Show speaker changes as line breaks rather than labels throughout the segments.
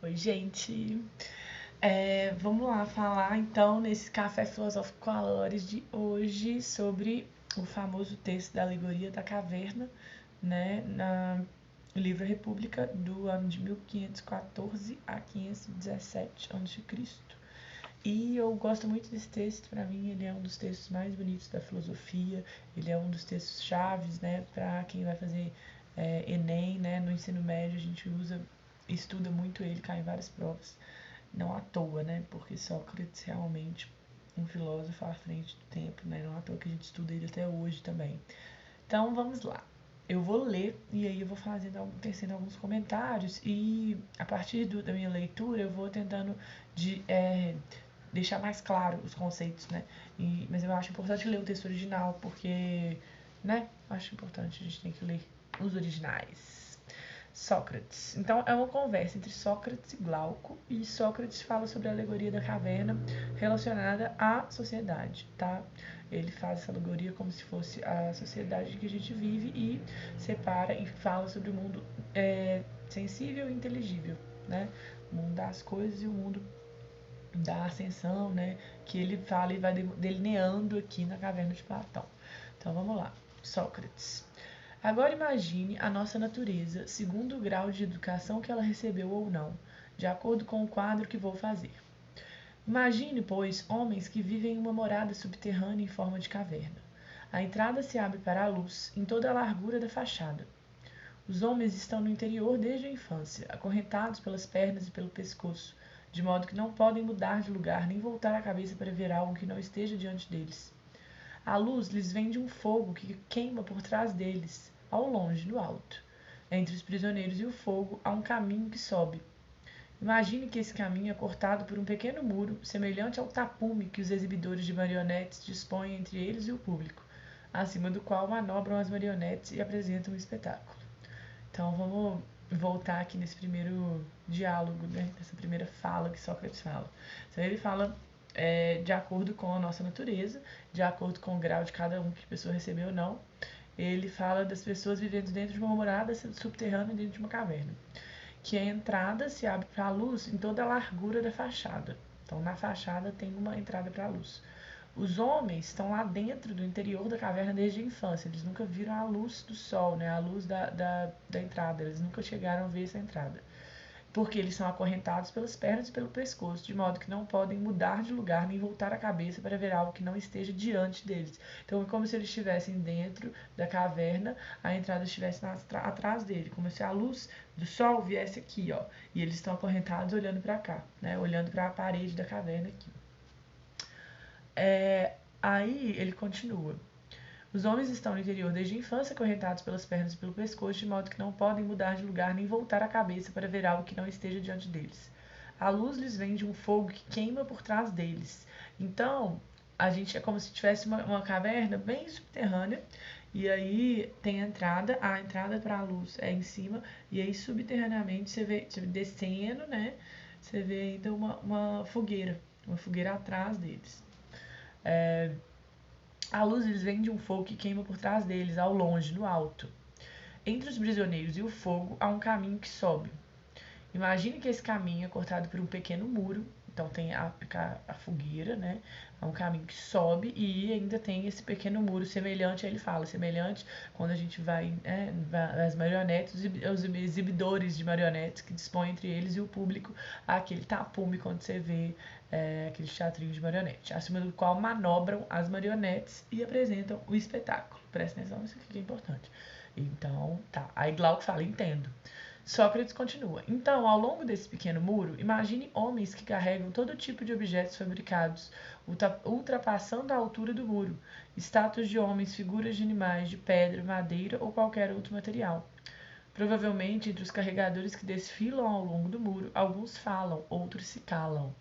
Oi, gente. Vamos lá falar então nesse café filosófico com a Lores de hoje sobre o famoso texto da Alegoria da Caverna, né, no livro República do ano de 1514 a 517 a.C. E eu gosto muito desse texto, para mim ele é um dos textos mais bonitos da filosofia, ele é um dos textos chaves, né, para quem vai fazer Enem, né, no ensino médio a gente estuda muito ele, cai em várias provas, não à toa, né, porque Sócrates realmente um filósofo à frente do tempo, né, não à toa que a gente estuda ele até hoje também. Então vamos lá. Eu vou ler e aí eu vou tecendo alguns comentários e a partir da minha leitura eu vou tentando deixar mais claro os conceitos, né? Mas eu acho importante ler o texto original porque, né? Acho importante, a gente tem que ler os originais. Sócrates. Então é uma conversa entre Sócrates e Glauco e Sócrates fala sobre a alegoria da caverna relacionada à sociedade, tá? Ele faz essa alegoria como se fosse a sociedade que a gente vive e separa e fala sobre o mundo sensível e inteligível, né? O mundo das coisas e o mundo da ascensão, né? Que ele fala e vai delineando aqui na caverna de Platão. Então vamos lá. Sócrates. Agora imagine a nossa natureza segundo o grau de educação que ela recebeu ou não, de acordo com o quadro que vou fazer. Imagine, pois, homens que vivem em uma morada subterrânea em forma de caverna. A entrada se abre para a luz em toda a largura da fachada. Os homens estão no interior desde a infância, acorrentados pelas pernas e pelo pescoço, de modo que não podem mudar de lugar nem voltar a cabeça para ver algo que não esteja diante deles. A luz lhes vem de um fogo que queima por trás deles, ao longe, no alto. Entre os prisioneiros e o fogo há um caminho que sobe. Imagine que esse caminho é cortado por um pequeno muro, semelhante ao tapume que os exibidores de marionetes dispõem entre eles e o público, acima do qual manobram as marionetes e apresentam o espetáculo. Então vamos voltar aqui nesse primeiro diálogo, né? Nessa primeira fala que Sócrates fala. Então ele fala de acordo com a nossa natureza, de acordo com o grau de cada um que a pessoa recebeu ou não. Ele fala das pessoas vivendo dentro de uma morada subterrânea, dentro de uma caverna. Que a entrada se abre para a luz em toda a largura da fachada. Então na fachada tem uma entrada para a luz. Os homens estão lá dentro do interior da caverna desde a infância. Eles nunca viram a luz do sol, né? A luz da entrada. Eles nunca chegaram a ver essa entrada. Porque eles são acorrentados pelas pernas e pelo pescoço, de modo que não podem mudar de lugar nem voltar a cabeça para ver algo que não esteja diante deles. Então é como se eles estivessem dentro da caverna, a entrada estivesse atrás dele, como se a luz do sol viesse aqui, ó. E eles estão acorrentados olhando para cá, né? Olhando para a parede da caverna aqui. Aí ele continua. Os homens estão no interior desde a infância, acorrentados pelas pernas e pelo pescoço, de modo que não podem mudar de lugar nem voltar a cabeça para ver algo que não esteja diante deles. A luz lhes vem de um fogo que queima por trás deles. Então, a gente é como se tivesse uma caverna bem subterrânea, e aí tem a entrada para a luz é em cima, e aí subterraneamente você vê descendo, né? Você vê ainda uma fogueira atrás deles. A luz lhes vem de um fogo que queima por trás deles, ao longe, no alto. Entre os prisioneiros e o fogo há um caminho que sobe. Imagine que esse caminho é cortado por um pequeno muro, então tem a fogueira, né? É um caminho que sobe e ainda tem esse pequeno muro semelhante, ele fala, semelhante quando a gente vai, as marionetes, os exibidores de marionetes que dispõem entre eles e o público, aquele tapume quando você vê aquele teatrinho de marionete, acima do qual manobram as marionetes e apresentam o espetáculo. Presta atenção, isso aqui é importante. Então, tá. Aí Glauco fala, entendo. Sócrates continua. Então, ao longo desse pequeno muro, imagine homens que carregam todo tipo de objetos fabricados, ultrapassando a altura do muro, estátuas de homens, figuras de animais, de pedra, madeira ou qualquer outro material. Provavelmente, entre os carregadores que desfilam ao longo do muro, alguns falam, outros se calam.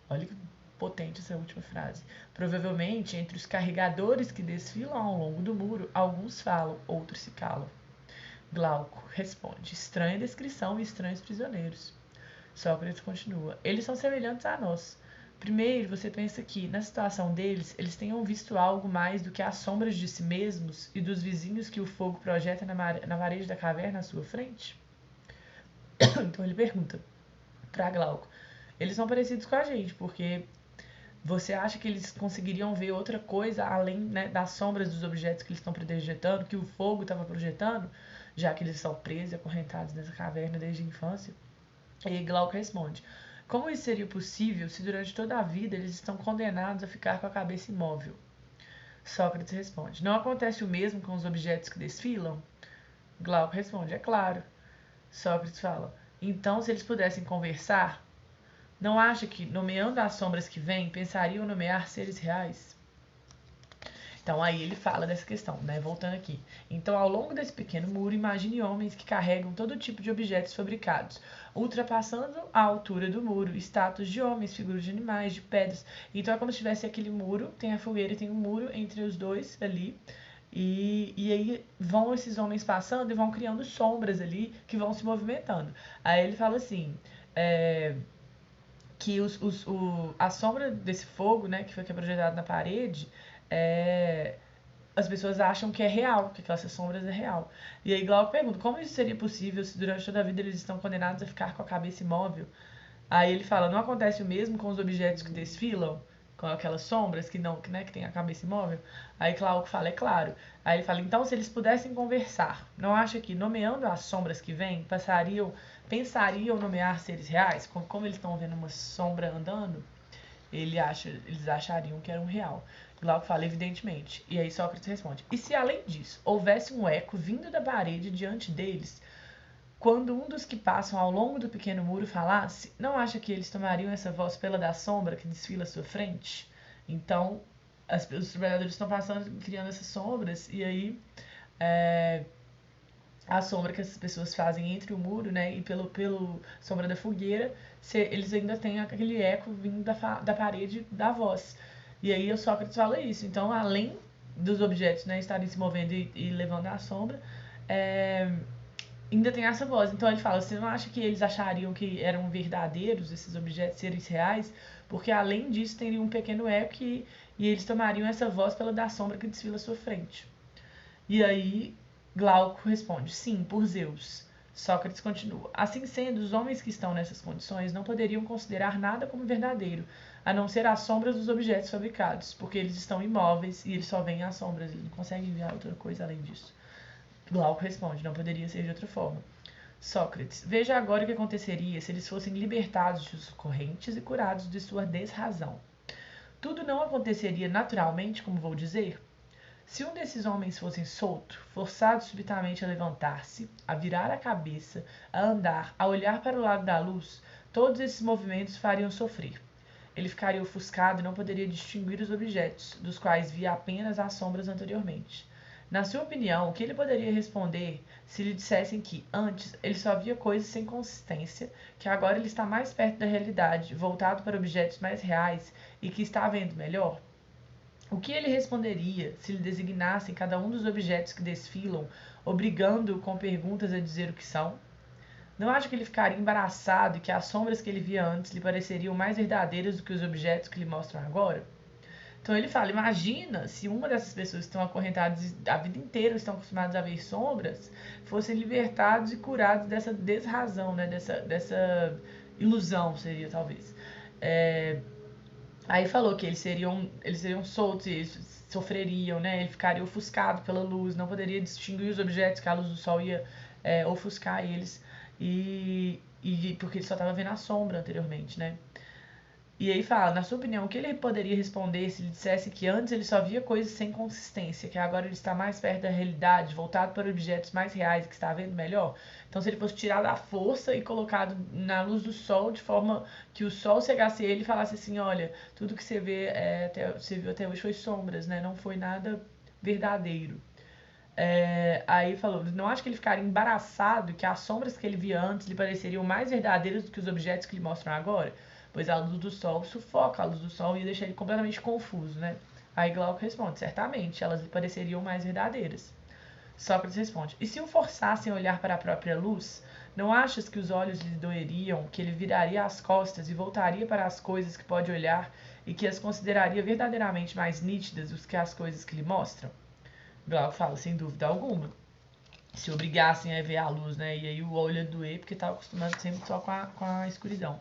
Olha que potente essa última frase. Provavelmente, entre os carregadores que desfilam ao longo do muro, alguns falam, outros se calam. Glauco responde: estranha descrição e estranhos prisioneiros. Sócrates continua: eles são semelhantes a nós. Primeiro, você pensa que, na situação deles, eles tenham visto algo mais do que as sombras de si mesmos e dos vizinhos que o fogo projeta na parede da caverna à sua frente? Então ele pergunta: para Glauco. Eles são parecidos com a gente, porque você acha que eles conseguiriam ver outra coisa além, né, das sombras dos objetos que eles estão projetando, que o fogo estava projetando, já que eles são presos e acorrentados nessa caverna desde a infância? E Glauco responde: como isso seria possível se durante toda a vida eles estão condenados a ficar com a cabeça imóvel? Sócrates responde: não acontece o mesmo com os objetos que desfilam? Glauco responde: é claro. Sócrates fala: então, se eles pudessem conversar, não acha que, nomeando as sombras que vêm, pensariam nomear seres reais? Então, aí ele fala dessa questão, né? Voltando aqui. Então, ao longo desse pequeno muro, imagine homens que carregam todo tipo de objetos fabricados, ultrapassando a altura do muro, estátuas de homens, figuras de animais, de pedras. Então, é como se tivesse aquele muro, tem a fogueira e tem um muro entre os dois ali. E aí vão esses homens passando e vão criando sombras ali que vão se movimentando. Aí ele fala assim, que a sombra desse fogo, né, que foi projetado na parede, as pessoas acham que é real, que aquelas sombras é real. E aí Glauco pergunta, como isso seria possível se durante toda a vida eles estão condenados a ficar com a cabeça imóvel? Aí ele fala, não acontece o mesmo com os objetos que desfilam, com aquelas sombras que não, né, que tem a cabeça imóvel? Aí Glauco fala, é claro. Aí ele fala, então se eles pudessem conversar, não acha que nomeando as sombras que vêm, pensariam nomear seres reais? Como eles estão vendo uma sombra andando, eles achariam que era um real. Glauco fala, evidentemente. E aí Sócrates responde, e se além disso houvesse um eco vindo da parede diante deles, quando um dos que passam ao longo do pequeno muro falasse, não acha que eles tomariam essa voz pela da sombra que desfila à sua frente? Então, os trabalhadores estão passando, criando essas sombras, e aí a sombra que essas pessoas fazem entre o muro, né, e pelo sombra da fogueira, eles ainda têm aquele eco vindo da parede da voz. E aí o Sócrates fala isso. Então, além dos objetos, né, estarem se movendo e levando a sombra, ainda tem essa voz. Então ele fala, você não acha que eles achariam que eram verdadeiros esses objetos, seres reais? Porque além disso teria um pequeno eco e eles tomariam essa voz pela da sombra que desfila à sua frente. E aí Glauco responde, sim, por Zeus. Sócrates continua, assim sendo, os homens que estão nessas condições não poderiam considerar nada como verdadeiro, a não ser as sombras dos objetos fabricados, porque eles estão imóveis e eles só veem as sombras, eles não conseguem ver outra coisa além disso. Glauco responde, não poderia ser de outra forma. Sócrates, veja agora o que aconteceria se eles fossem libertados de suas correntes e curados de sua desrazão. Tudo não aconteceria naturalmente, como vou dizer? Se um desses homens fosse solto, forçado subitamente a levantar-se, a virar a cabeça, a andar, a olhar para o lado da luz, todos esses movimentos fariam sofrer. Ele ficaria ofuscado e não poderia distinguir os objetos, dos quais via apenas as sombras anteriormente. Na sua opinião, o que ele poderia responder se lhe dissessem que, antes, ele só via coisas sem consistência, que agora ele está mais perto da realidade, voltado para objetos mais reais e que está vendo melhor? O que ele responderia se lhe designassem cada um dos objetos que desfilam, obrigando-o com perguntas a dizer o que são? Não acha que ele ficaria embaraçado e que as sombras que ele via antes lhe pareceriam mais verdadeiras do que os objetos que lhe mostram agora? Então ele fala, imagina se uma dessas pessoas que estão acorrentadas a vida inteira, estão acostumadas a ver sombras, fossem libertados e curados dessa desrazão, né? dessa ilusão, seria talvez. Aí falou que eles seriam soltos, eles sofreriam, né? Ele ficaria ofuscado pela luz, não poderia distinguir os objetos, que a luz do sol ia ofuscar eles, porque ele só estava vendo a sombra anteriormente, né? E aí fala, na sua opinião, o que ele poderia responder se ele dissesse que antes ele só via coisas sem consistência, que agora ele está mais perto da realidade, voltado para objetos mais reais, que está vendo melhor? Então, se ele fosse tirado à força e colocado na luz do sol, de forma que o sol cegasse ele e falasse assim, olha, tudo que você você viu até hoje foi sombras, né? Não foi nada verdadeiro. Aí falou, não acha que ele ficaria embaraçado que as sombras que ele via antes lhe pareceriam mais verdadeiras do que os objetos que lhe mostram agora? Pois a luz do sol sufoca, a luz do sol ia deixar ele completamente confuso, né? Aí Glauco responde, certamente, elas lhe pareceriam mais verdadeiras. Sócrates responde, e se o forçassem a olhar para a própria luz, não achas que os olhos lhe doeriam, que ele viraria as costas e voltaria para as coisas que pode olhar e que as consideraria verdadeiramente mais nítidas do que as coisas que lhe mostram? Glauco fala, sem dúvida alguma. se obrigassem a ver a luz, né? E aí o olho ia doer, porque estava acostumado sempre só com a escuridão.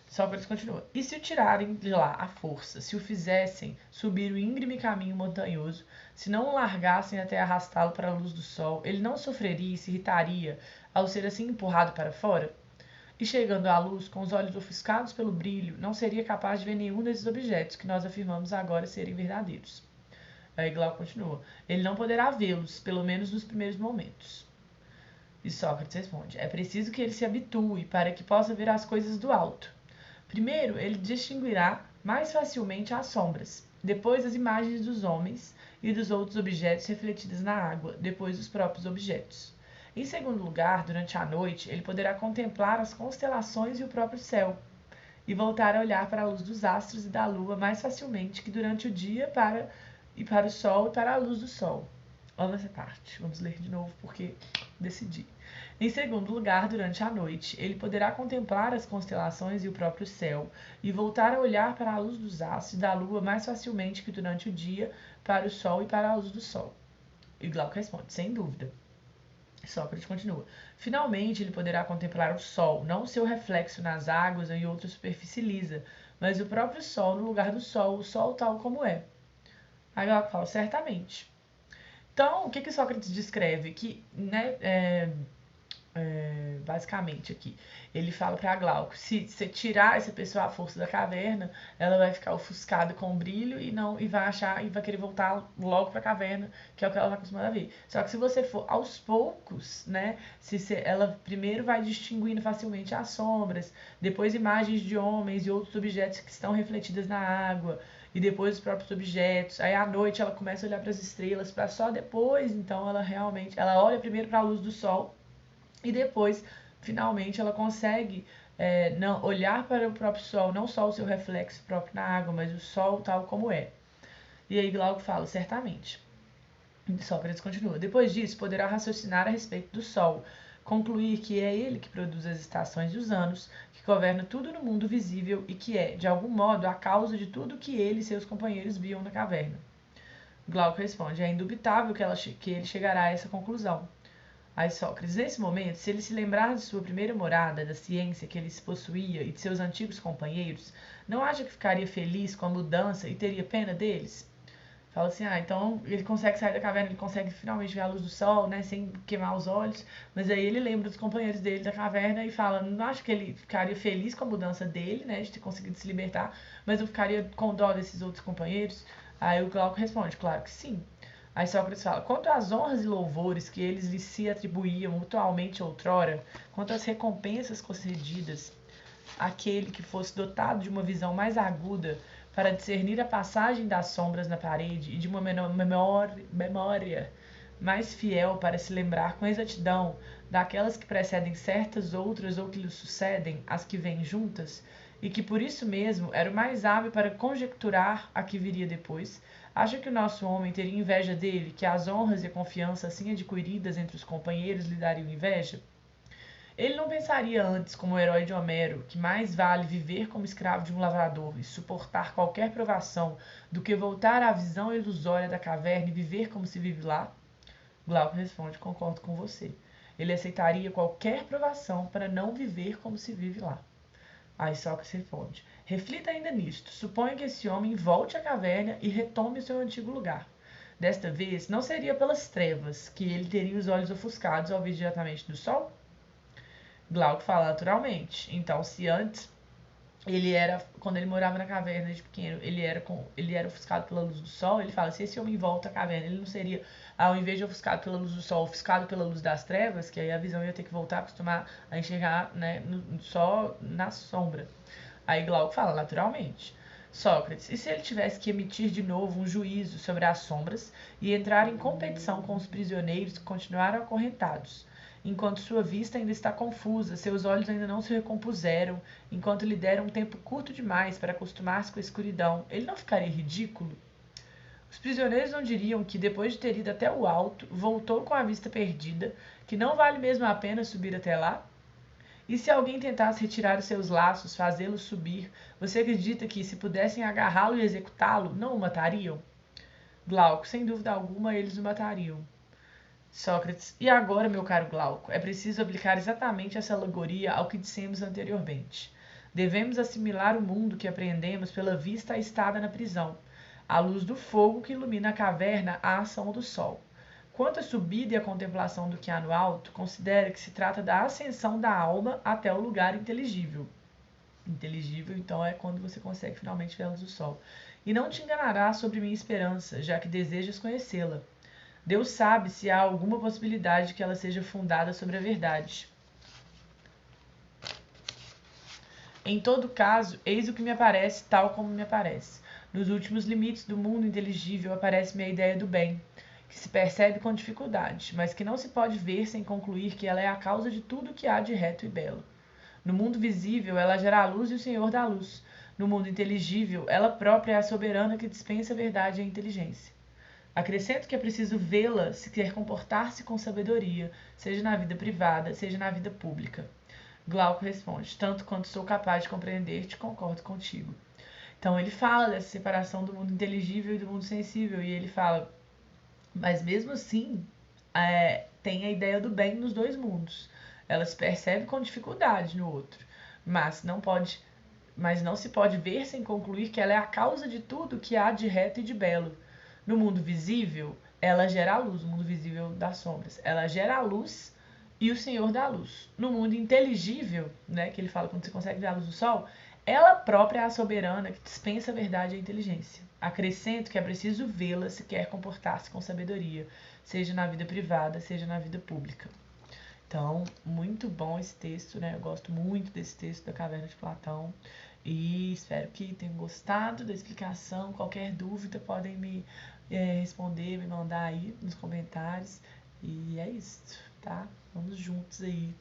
Sócrates continua. E se o tirarem de lá à força, se o fizessem subir o íngreme caminho montanhoso, se não o largassem até arrastá-lo para a luz do sol, ele não sofreria e se irritaria ao ser assim empurrado para fora? E chegando à luz, com os olhos ofuscados pelo brilho, não seria capaz de ver nenhum desses objetos que nós afirmamos agora serem verdadeiros. Aí Glauco continua. Ele não poderá vê-los, pelo menos nos primeiros momentos. E Sócrates responde. É preciso que ele se habitue para que possa ver as coisas do alto. Primeiro, ele distinguirá mais facilmente as sombras, depois as imagens dos homens e dos outros objetos refletidas na água, depois os próprios objetos. Em segundo lugar, durante a noite, ele poderá contemplar as constelações e o próprio céu, e voltar a olhar para a luz dos astros e da lua mais facilmente que durante o dia para o sol e para a luz do sol. Amo essa parte. Vamos ler de novo porque decidi. Em segundo lugar, durante a noite, ele poderá contemplar as constelações e o próprio céu, e voltar a olhar para a luz dos astros e da lua mais facilmente que durante o dia para o sol e para a luz do sol. E Glauco responde, sem dúvida. Sócrates continua. Finalmente, ele poderá contemplar o sol, não o seu reflexo nas águas ou em outra superfície lisa, mas o próprio sol no lugar do sol, o sol tal como é. Aí Glauco fala, certamente. Então, o que Sócrates descreve? Que, né, basicamente aqui, ele fala para Glauco, se você tirar essa pessoa à força da caverna, ela vai ficar ofuscada com o brilho e vai querer voltar logo para a caverna, que é o que ela está acostumada a ver. Só que se você for aos poucos, né, ela primeiro vai distinguindo facilmente as sombras, depois imagens de homens e outros objetos que estão refletidas na água, e depois os próprios objetos. Aí à noite ela começa a olhar para as estrelas, para só depois, então ela olha primeiro para a luz do sol e depois, finalmente, ela consegue não olhar para o próprio sol, não só o seu reflexo próprio na água, mas o sol tal como é. E aí Glauco fala, certamente. Sócrates continua. Depois disso, poderá raciocinar a respeito do sol, concluir que é ele que produz as estações e os anos, que governa tudo no mundo visível e que é, de algum modo, a causa de tudo que ele e seus companheiros viam na caverna. Glauco responde, é indubitável que ele chegará a essa conclusão. Aí Sócrates, nesse momento, se ele se lembrar de sua primeira morada, da ciência que ele possuía e de seus antigos companheiros, não acha que ficaria feliz com a mudança e teria pena deles? Fala assim, então ele consegue sair da caverna, ele consegue finalmente ver a luz do sol, né, sem queimar os olhos, mas aí ele lembra dos companheiros dele da caverna e fala, não acho que ele ficaria feliz com a mudança dele, né, de ter conseguido se libertar, mas não ficaria com dó desses outros companheiros? Aí o Glauco responde, claro que sim. Aí Sócrates fala, quanto às honras e louvores que eles lhe se atribuíam mutualmente outrora, quanto às recompensas concedidas àquele que fosse dotado de uma visão mais aguda para discernir a passagem das sombras na parede e de uma memória mais fiel para se lembrar com exatidão daquelas que precedem certas outras ou que lhe sucedem, as que vêm juntas, e que por isso mesmo era o mais hábil para conjecturar a que viria depois, acha que o nosso homem teria inveja dele, que as honras e a confiança assim adquiridas entre os companheiros lhe dariam inveja? Ele não pensaria antes, como o herói de Homero, que mais vale viver como escravo de um lavrador e suportar qualquer provação do que voltar à visão ilusória da caverna e viver como se vive lá? Glauco responde, concordo com você. Ele aceitaria qualquer provação para não viver como se vive lá. Aí Sócrates responde, reflita ainda nisto. Suponha que esse homem volte à caverna e retome o seu antigo lugar. Desta vez, não seria pelas trevas que ele teria os olhos ofuscados ao vir diretamente do sol? Glauco fala naturalmente. Então, se antes quando ele morava na caverna desde pequeno, ele era ofuscado pela luz do sol, ele fala, se esse homem volta à caverna, ele não seria, ao invés de ofuscado pela luz do sol, ofuscado pela luz das trevas, que aí a visão ia ter que voltar a acostumar a enxergar, né, só na sombra. Aí Glauco fala, naturalmente. Sócrates, e se ele tivesse que emitir de novo um juízo sobre as sombras e entrar em competição com os prisioneiros que continuaram acorrentados? Enquanto sua vista ainda está confusa, seus olhos ainda não se recompuseram, enquanto lhe deram um tempo curto demais para acostumar-se com a escuridão, ele não ficaria ridículo? Os prisioneiros não diriam que, depois de ter ido até o alto, voltou com a vista perdida, que não vale mesmo a pena subir até lá? E se alguém tentasse retirar os seus laços, fazê-lo subir, você acredita que, se pudessem agarrá-lo e executá-lo, não o matariam? Glauco, sem dúvida alguma, eles o matariam. Sócrates, e agora, meu caro Glauco, é preciso aplicar exatamente essa alegoria ao que dissemos anteriormente. Devemos assimilar o mundo que apreendemos pela vista aistada na prisão, à luz do fogo que ilumina a caverna à ação do sol. Quanto à subida e à contemplação do que há no alto, considere que se trata da ascensão da alma até o lugar inteligível. Inteligível, então, é quando você consegue finalmente ver a luz do sol. E não te enganarás sobre minha esperança, já que desejas conhecê-la. Deus sabe se há alguma possibilidade que ela seja fundada sobre a verdade. Em todo caso, eis o que me aparece tal como me aparece. Nos últimos limites do mundo inteligível aparece-me a ideia do bem, que se percebe com dificuldade, mas que não se pode ver sem concluir que ela é a causa de tudo que há de reto e belo. No mundo visível, ela gera a luz e o Senhor dá luz. No mundo inteligível, ela própria é a soberana que dispensa a verdade e a inteligência. Acrescento que é preciso vê-la se quer comportar-se com sabedoria, seja na vida privada, seja na vida pública. Glauco responde: tanto quanto sou capaz de compreender-te, concordo contigo. Então ele fala dessa separação do mundo inteligível e do mundo sensível, e ele fala, mas mesmo assim, tem a ideia do bem nos dois mundos. Ela se percebe com dificuldade no outro, mas não se pode ver sem concluir que ela é a causa de tudo que há de reto e de belo. No mundo visível, ela gera a luz, o mundo visível das sombras. Ela gera a luz e o Senhor dá a luz. No mundo inteligível, né, que ele fala quando você consegue ver a luz do sol, ela própria é a soberana que dispensa a verdade e a inteligência. Acrescento que é preciso vê-la se quer comportar-se com sabedoria, seja na vida privada, seja na vida pública. Então, muito bom esse texto, né? Eu gosto muito desse texto da Caverna de Platão e espero que tenham gostado da explicação. Qualquer dúvida podem me responder, me mandar aí nos comentários. E é isso, tá? Vamos juntos aí.